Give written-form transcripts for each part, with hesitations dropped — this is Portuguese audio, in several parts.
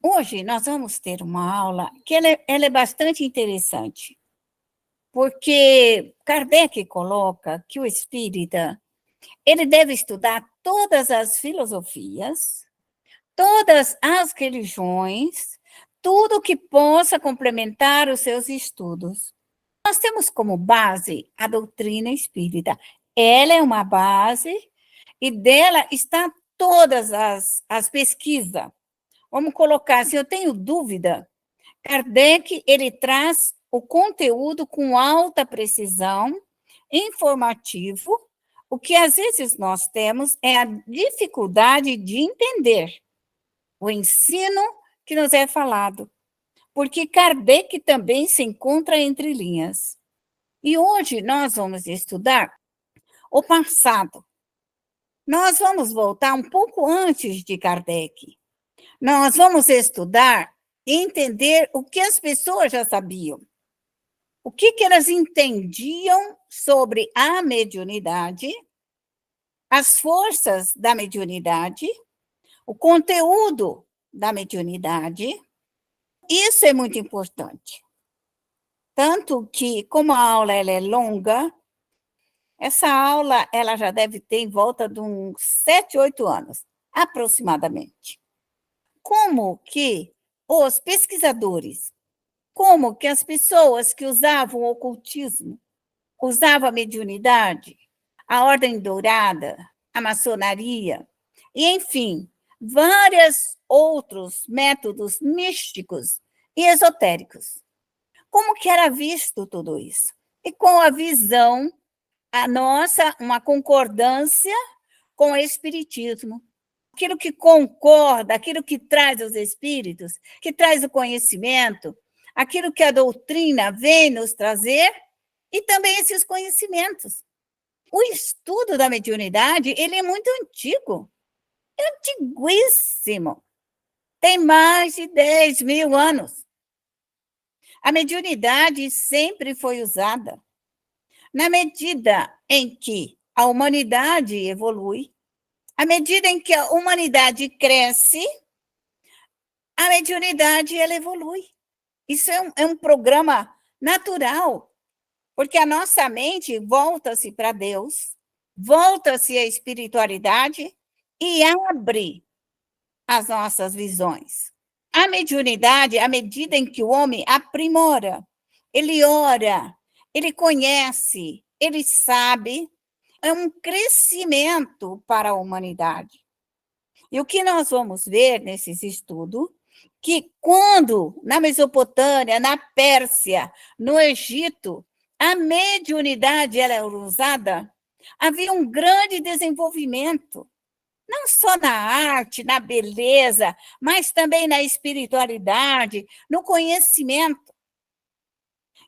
Hoje nós vamos ter uma aula que ela é bastante interessante, porque Kardec coloca que o espírita ele deve estudar todas as filosofias, todas as religiões, tudo que possa complementar os seus estudos. Nós temos como base a doutrina espírita. Ela é uma base e dela está todas as pesquisas. Vamos colocar, se eu tenho dúvida, Kardec, ele traz o conteúdo com alta precisão, informativo. O que às vezes nós temos é a dificuldade de entender o ensino que nos é falado, porque Kardec também se encontra entre linhas. E hoje nós vamos estudar o passado. Nós vamos voltar um pouco antes de Kardec. Nós vamos estudar e entender o que as pessoas já sabiam. O que elas entendiam sobre a mediunidade, as forças da mediunidade, o conteúdo da mediunidade. Isso é muito importante. Tanto que, como a aula ela é longa, essa aula ela já deve ter em volta de uns 7, 8 anos, aproximadamente. Como que os pesquisadores, como que as pessoas que usavam o ocultismo, usavam a mediunidade, a Ordem Dourada, a maçonaria, e, enfim, vários outros métodos místicos e esotéricos. Como que era visto tudo isso? E com a visão, a nossa, uma concordância com o Espiritismo. Aquilo que concorda, aquilo que traz os espíritos, que traz o conhecimento, aquilo que a doutrina vem nos trazer, e também esses conhecimentos. O estudo da mediunidade, ele é muito antigo, é antiguíssimo. Tem mais de 10 mil anos. A mediunidade sempre foi usada. Na medida em que a humanidade evolui, à medida em que a humanidade cresce, a mediunidade ela evolui. Isso é um programa natural, porque a nossa mente volta-se para Deus, volta-se à espiritualidade e abre as nossas visões. A mediunidade, à medida em que o homem aprimora, ele ora, ele conhece, ele sabe, é um crescimento para a humanidade. E o que nós vamos ver nesses estudos, que quando na Mesopotâmia, na Pérsia, no Egito, a mediunidade ela era usada, havia um grande desenvolvimento, não só na arte, na beleza, mas também na espiritualidade, no conhecimento.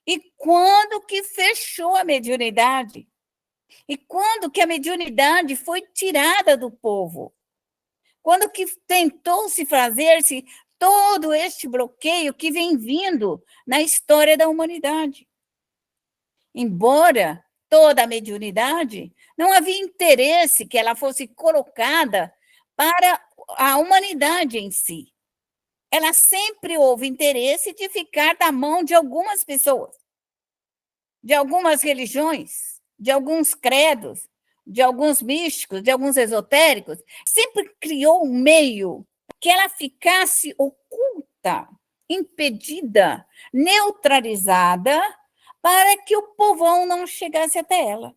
E quando que fechou a mediunidade? E quando que a mediunidade foi tirada do povo? Quando que tentou-se fazer-se todo este bloqueio que vem vindo na história da humanidade? Embora toda a mediunidade, não havia interesse que ela fosse colocada para a humanidade em si. Ela sempre houve interesse de ficar na mão de algumas pessoas, de algumas religiões, de alguns credos, de alguns místicos, de alguns esotéricos. Sempre criou um meio que ela ficasse oculta, impedida, neutralizada, para que o povão não chegasse até ela.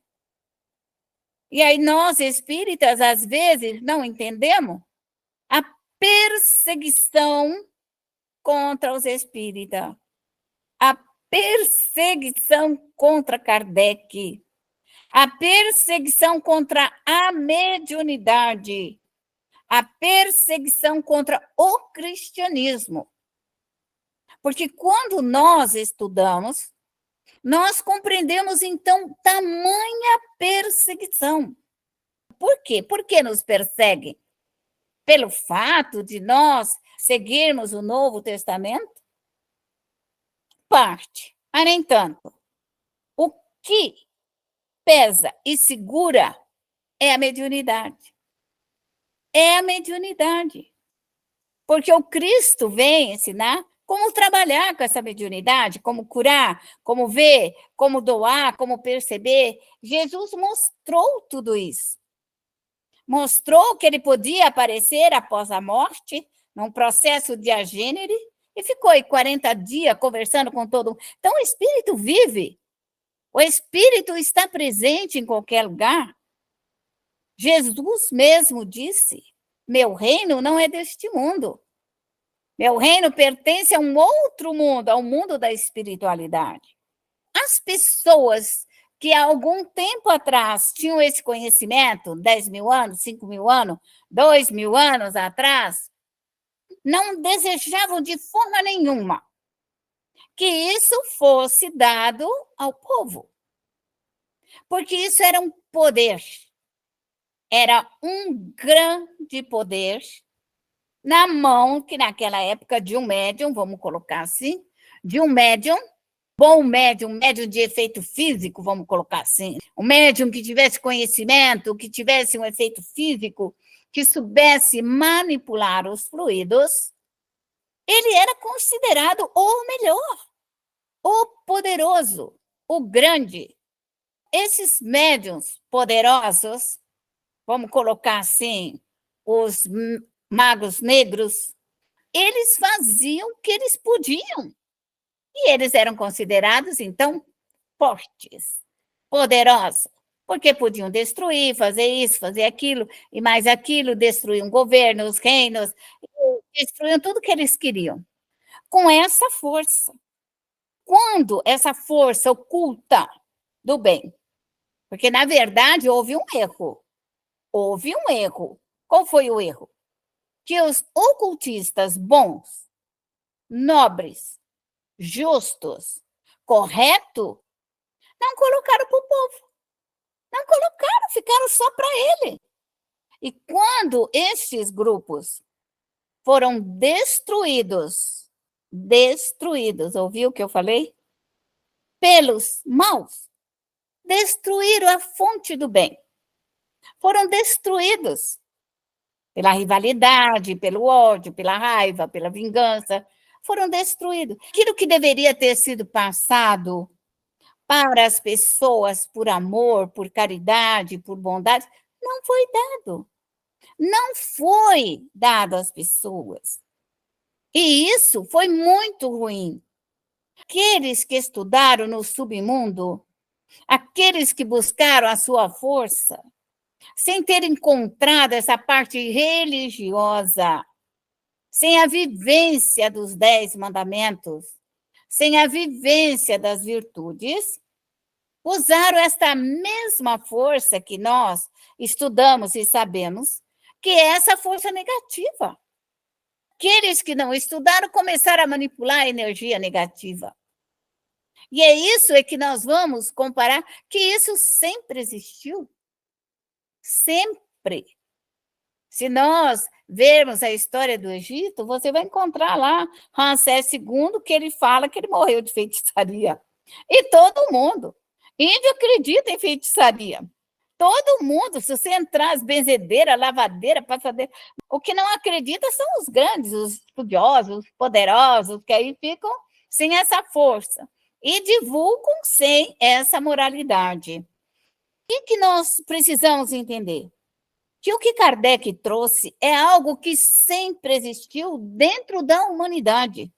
E aí nós, espíritas, às vezes, não entendemos a perseguição contra os espíritas, a perseguição contra Kardec, a perseguição contra a mediunidade, a perseguição contra o cristianismo. Porque quando nós estudamos, nós compreendemos, então, tamanha perseguição. Por quê? Por que nos perseguem? Pelo fato de nós seguirmos o Novo Testamento? Parte. Mas, nem tanto. O que pesa e segura é a mediunidade. É a mediunidade. Porque o Cristo vem ensinar como trabalhar com essa mediunidade, como curar, como ver, como doar, como perceber. Jesus mostrou tudo isso. Mostrou que ele podia aparecer após a morte, num processo de agênere, e ficou aí 40 dias conversando com todo mundo. Então, o Espírito vive. O Espírito está presente em qualquer lugar. Jesus mesmo disse: meu reino não é deste mundo. Meu reino pertence a um outro mundo, ao mundo da espiritualidade. As pessoas que há algum tempo atrás tinham esse conhecimento, 10 mil anos, 5 mil anos, 2 mil anos atrás, não desejavam de forma nenhuma que isso fosse dado ao povo. Porque isso era um poder, era um grande poder na mão, que naquela época, de um médium, vamos colocar assim, de um médium, bom médium, médium de efeito físico, vamos colocar assim, um médium que tivesse conhecimento, que tivesse um efeito físico, que soubesse manipular os fluidos, ele era considerado o melhor, o poderoso, o grande. Esses médiums poderosos, vamos colocar assim, os magos negros, eles faziam o que eles podiam. E eles eram considerados, então, fortes, poderosos, porque podiam destruir, fazer isso, fazer aquilo, e mais aquilo, destruíam governos, reinos, destruíam tudo que eles queriam. Com essa força. Quando essa força oculta do bem, porque, na verdade, houve um erro. Houve um erro. Qual foi o erro? Que os ocultistas bons, nobres, justos, corretos, não colocaram para o povo. Não colocaram, ficaram só para ele. E quando estes grupos foram destruídos, ouviu o que eu falei? Pelos maus, destruíram a fonte do bem. Foram destruídos pela rivalidade, pelo ódio, pela raiva, pela vingança, foram destruídos. Aquilo que deveria ter sido passado para as pessoas por amor, por caridade, por bondade, não foi dado. Não foi dado às pessoas. E isso foi muito ruim. Aqueles que estudaram no submundo, aqueles que buscaram a sua força, sem ter encontrado essa parte religiosa, sem a vivência dos 10 mandamentos, sem a vivência das virtudes, usaram esta mesma força que nós estudamos e sabemos, que é essa força negativa. Aqueles que não estudaram começaram a manipular a energia negativa. E é isso que nós vamos comparar, que isso sempre existiu. Sempre. Se nós vermos a história do Egito, você vai encontrar lá Ramsés II, que ele fala que ele morreu de feitiçaria. E todo mundo. Índio acredita em feitiçaria. Todo mundo, se você entrar, as benzedeiras, lavadeiras, passadeiras, o que não acredita são os grandes, os estudiosos, os poderosos, que aí ficam sem essa força e divulgam sem essa moralidade. O que nós precisamos entender? Que o que Kardec trouxe é algo que sempre existiu dentro da humanidade.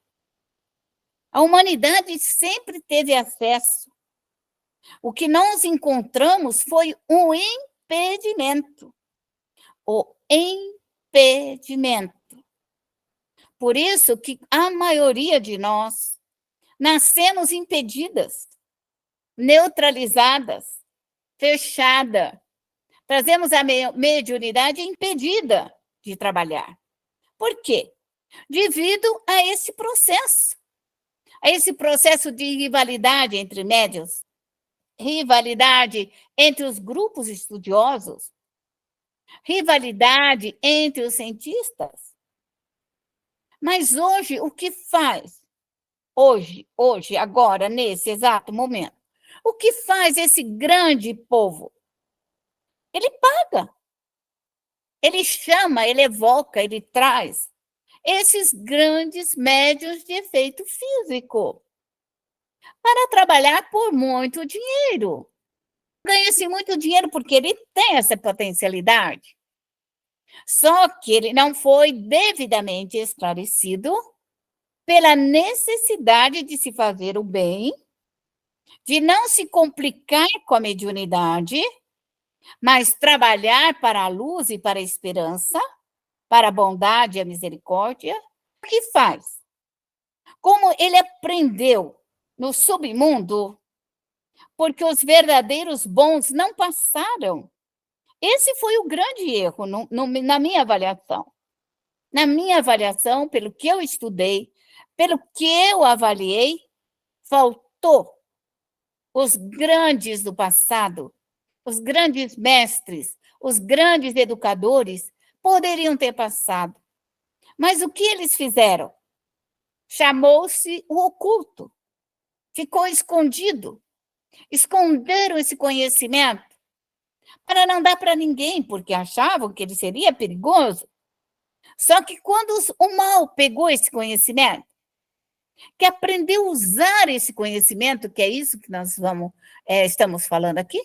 A humanidade sempre teve acesso. O que nós encontramos foi um impedimento. O impedimento. Por isso que a maioria de nós nascemos impedidas, neutralizadas, fechada. Trazemos a mediunidade impedida de trabalhar. Por quê? Devido a esse processo de rivalidade entre médiuns, rivalidade entre os grupos estudiosos, rivalidade entre os cientistas. Mas hoje, o que faz? Hoje, agora, nesse exato momento, o que faz esse grande povo? Ele paga. Ele chama, ele evoca, ele traz. esses grandes médiuns de efeito físico para trabalhar por muito dinheiro. Ganha-se muito dinheiro porque ele tem essa potencialidade. Só que ele não foi devidamente esclarecido pela necessidade de se fazer o bem, de não se complicar com a mediunidade, mas trabalhar para a luz e para a esperança, para a bondade e a misericórdia. O que faz? Como ele aprendeu no submundo, porque os verdadeiros bons não passaram. Esse foi o grande erro na minha avaliação. Na minha avaliação, pelo que eu estudei, pelo que eu avaliei, faltou os grandes do passado, os grandes mestres, os grandes educadores poderiam ter passado. Mas o que eles fizeram? Chamou-se o oculto. Ficou escondido. Esconderam esse conhecimento para não dar para ninguém, porque achavam que ele seria perigoso. Só que quando o mal pegou esse conhecimento, que aprendeu a usar esse conhecimento, que é isso que nós estamos falando aqui,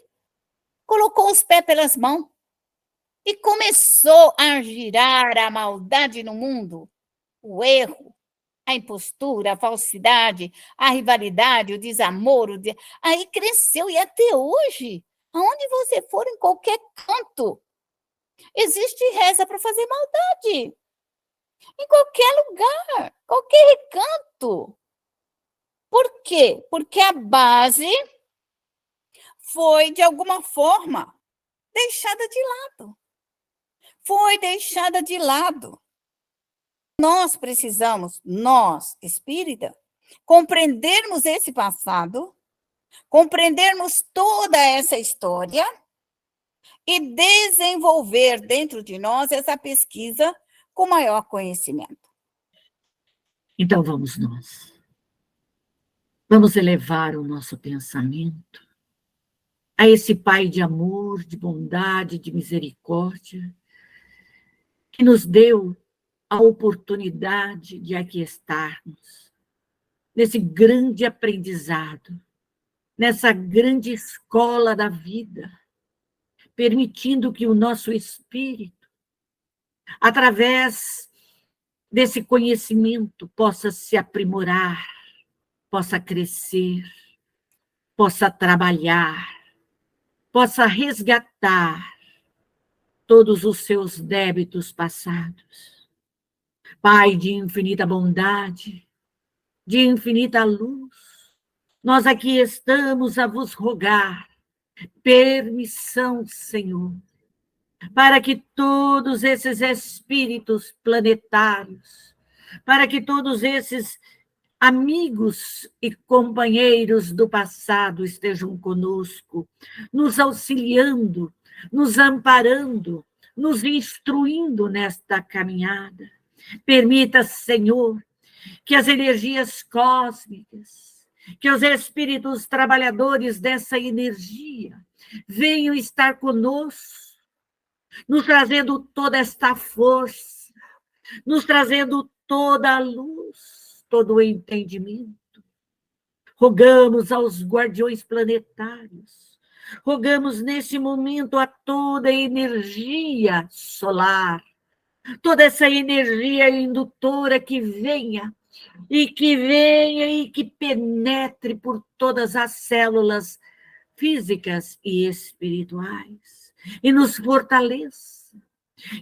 colocou os pés pelas mãos e começou a girar a maldade no mundo, o erro, a impostura, a falsidade, a rivalidade, o desamor. Aí cresceu, e até hoje, aonde você for, em qualquer canto, existe reza para fazer maldade. Em qualquer lugar, qualquer recanto. Por quê? Porque a base foi, de alguma forma, deixada de lado. Foi deixada de lado. Nós precisamos, nós, espírita, compreendermos esse passado, compreendermos toda essa história e desenvolver dentro de nós essa pesquisa com maior conhecimento. Então, vamos nós. Vamos elevar o nosso pensamento a esse Pai de amor, de bondade, de misericórdia, que nos deu a oportunidade de aqui estarmos, nesse grande aprendizado, nessa grande escola da vida, permitindo que o nosso espírito, através desse conhecimento, possa se aprimorar, possa crescer, possa trabalhar, possa resgatar todos os seus débitos passados. Pai de infinita bondade, de infinita luz, nós aqui estamos a vos rogar permissão, Senhor, para que todos esses espíritos planetários, para que todos esses amigos e companheiros do passado estejam conosco, nos auxiliando, nos amparando, nos instruindo nesta caminhada. Permita, Senhor, que as energias cósmicas, que os espíritos trabalhadores dessa energia venham estar conosco, nos trazendo toda esta força, nos trazendo toda a luz, todo o entendimento. Rogamos aos guardiões planetários, rogamos nesse momento a toda a energia solar, toda essa energia indutora que venha e que penetre por todas as células físicas e espirituais, e nos fortaleça,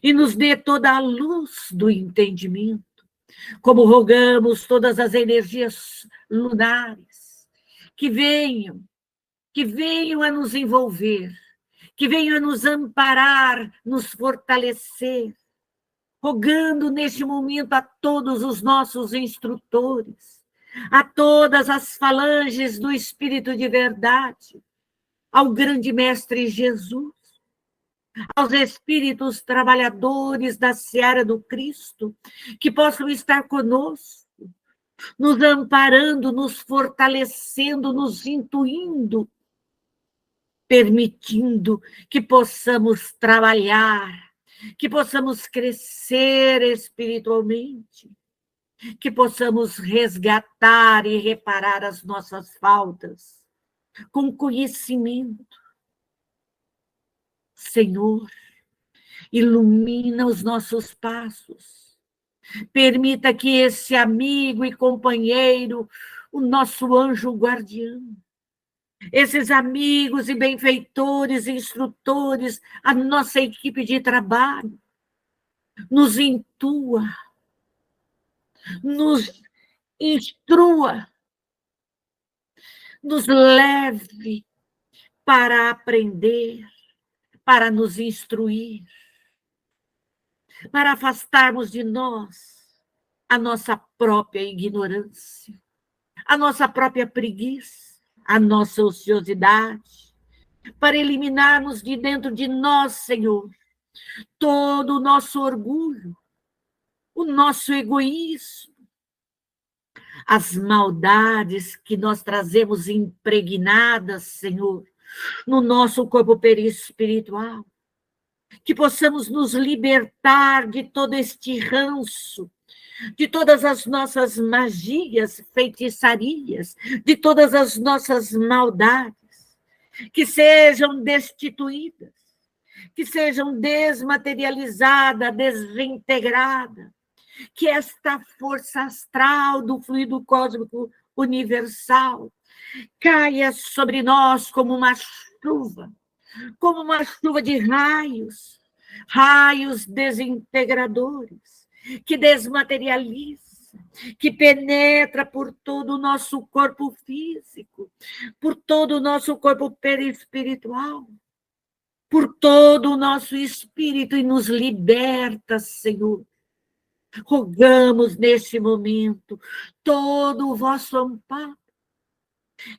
e nos dê toda a luz do entendimento, como rogamos todas as energias lunares, que venham a nos envolver, que venham a nos amparar, nos fortalecer, rogando neste momento a todos os nossos instrutores, a todas as falanges do Espírito de verdade, ao grande Mestre Jesus, aos espíritos trabalhadores da seara do Cristo, que possam estar conosco, nos amparando, nos fortalecendo, nos intuindo, permitindo que possamos trabalhar, que possamos crescer espiritualmente, que possamos resgatar e reparar as nossas faltas com conhecimento. Senhor, ilumina os nossos passos. Permita que esse amigo e companheiro, o nosso anjo guardião, esses amigos e benfeitores, instrutores, a nossa equipe de trabalho, nos intua, nos instrua, nos leve para aprender, para nos instruir, para afastarmos de nós a nossa própria ignorância, a nossa própria preguiça, a nossa ociosidade, para eliminarmos de dentro de nós, Senhor, todo o nosso orgulho, o nosso egoísmo, as maldades que nós trazemos impregnadas, Senhor, no nosso corpo perispiritual, que possamos nos libertar de todo este ranço, de todas as nossas magias, feitiçarias, de todas as nossas maldades, que sejam destituídas, que sejam desmaterializadas, desintegradas, que esta força astral do fluido cósmico universal caia sobre nós como uma chuva de raios, raios desintegradores, que desmaterializa, que penetra por todo o nosso corpo físico, por todo o nosso corpo perispiritual, por todo o nosso espírito e nos liberta, Senhor. Rogamos neste momento todo o vosso amparo,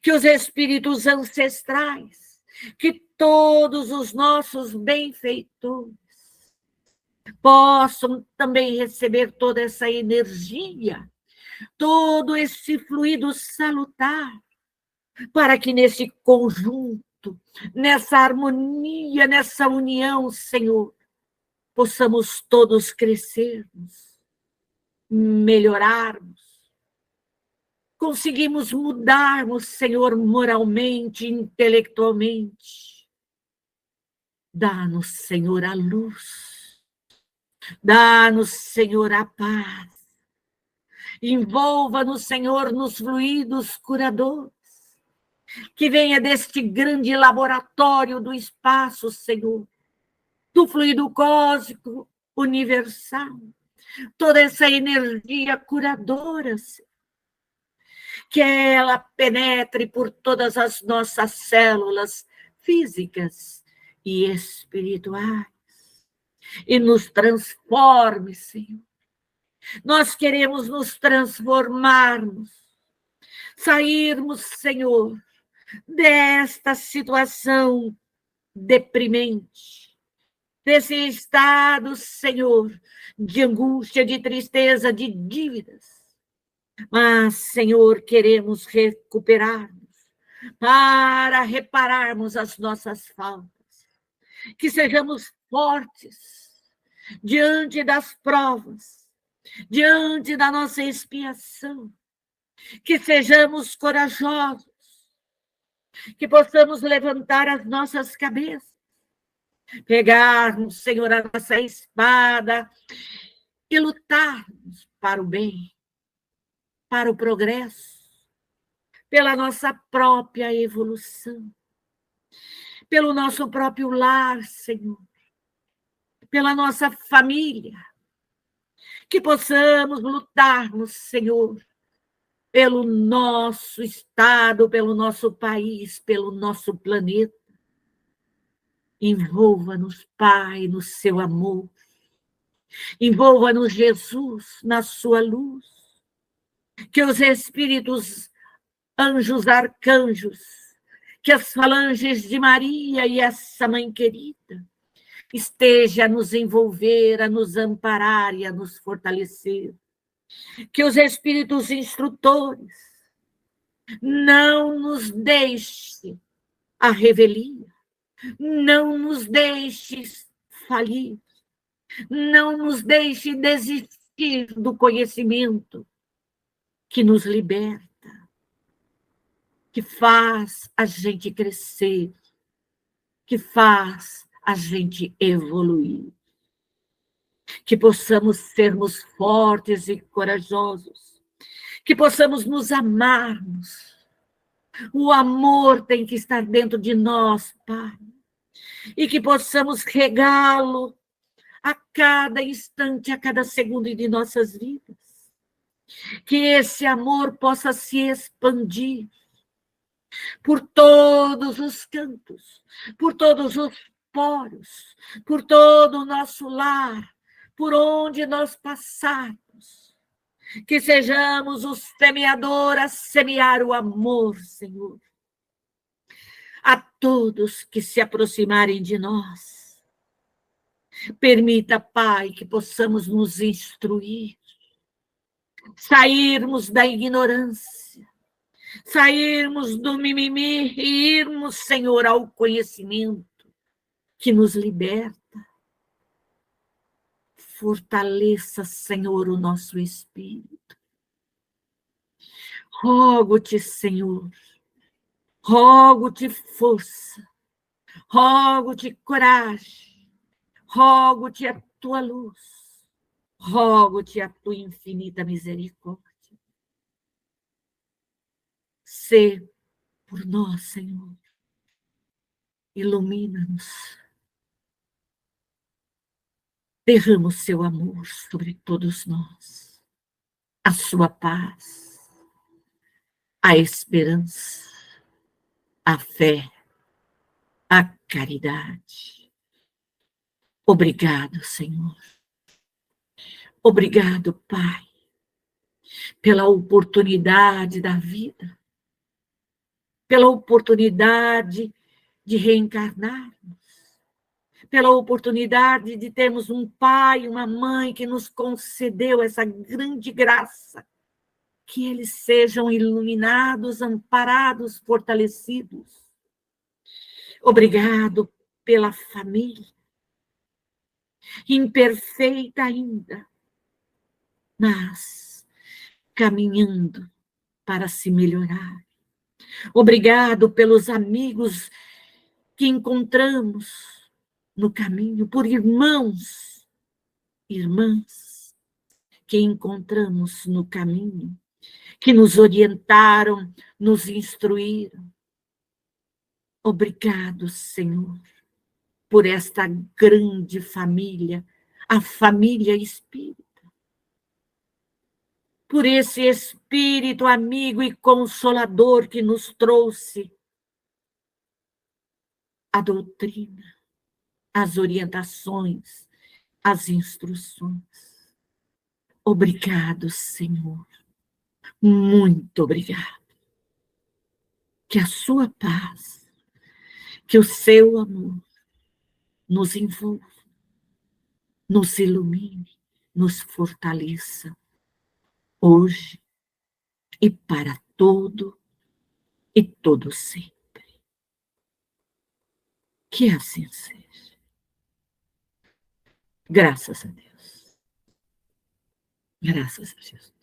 que os espíritos ancestrais, que todos os nossos benfeitores possam também receber toda essa energia, todo esse fluido salutar, para que nesse conjunto, nessa harmonia, nessa união, Senhor, possamos todos crescermos, melhorarmos, conseguimos mudarmos, Senhor, moralmente, intelectualmente. Dá-nos, Senhor, a luz. Dá-nos, Senhor, a paz. Envolva-nos, Senhor, nos fluidos curadores. Que venha deste grande laboratório do espaço, Senhor, do fluido cósmico universal, toda essa energia curadora, Senhor, que ela penetre por todas as nossas células físicas e espirituais e nos transforme, Senhor. Nós queremos nos transformarmos, sairmos, Senhor, desta situação deprimente, desse estado, Senhor, de angústia, de tristeza, de dívidas. Mas, Senhor, queremos recuperarmos para repararmos as nossas faltas, que sejamos fortes diante das provas, diante da nossa expiação, que sejamos corajosos, que possamos levantar as nossas cabeças, pegarmos, Senhor, a nossa espada e lutarmos para o bem, para o progresso, pela nossa própria evolução, pelo nosso próprio lar, Senhor, pela nossa família, que possamos lutarmos, Senhor, pelo nosso estado, pelo nosso país, pelo nosso planeta. Envolva-nos, Pai, no seu amor. Envolva-nos, Jesus, na sua luz. Que os espíritos, anjos, arcanjos, que as falanges de Maria e essa mãe querida esteja a nos envolver, a nos amparar e a nos fortalecer. Que os espíritos instrutores não nos deixem a revelia, não nos deixes falir, Não nos deixe desistir do conhecimento que nos liberta, que faz a gente crescer, que faz a gente evoluir. Que possamos sermos fortes e corajosos, que possamos nos amarmos. O amor tem que estar dentro de nós, Pai, e que possamos regá-lo a cada instante, a cada segundo de nossas vidas. Que esse amor possa se expandir por todos os cantos, por todos os poros, por todo o nosso lar, por onde nós passarmos. Que sejamos os semeadores a semear o amor, Senhor, a todos que se aproximarem de nós. Permita, Pai, que possamos nos instruir, sairmos da ignorância, sairmos do mimimi e irmos, Senhor, ao conhecimento que nos liberta. Fortaleça, Senhor, o nosso espírito. Rogo-te, Senhor, rogo-te força, rogo-te coragem, rogo-te a tua luz, rogo-te a tua infinita misericórdia. Sê por nós, Senhor, ilumina-nos, derrama o seu amor sobre todos nós, a sua paz, a esperança, a fé, a caridade. Obrigado, Senhor. Obrigado, Pai, pela oportunidade da vida, pela oportunidade de reencarnarmos, pela oportunidade de termos um pai, uma mãe que nos concedeu essa grande graça. Que eles sejam iluminados, amparados, fortalecidos. Obrigado pela família, imperfeita ainda, mas caminhando para se melhorar. Obrigado pelos amigos que encontramos no caminho, por irmãos, irmãs que encontramos no caminho, que nos orientaram, nos instruíram. Obrigado, Senhor, por esta grande família, a família espírita. Por esse espírito amigo e consolador que nos trouxe a doutrina, as orientações, as instruções. Obrigado, Senhor. Muito obrigado. Que a sua paz, que o seu amor nos envolva, nos ilumine, nos fortaleça, hoje e para todo e todo sempre. Que assim seja. Graças a Deus. Graças a Jesus.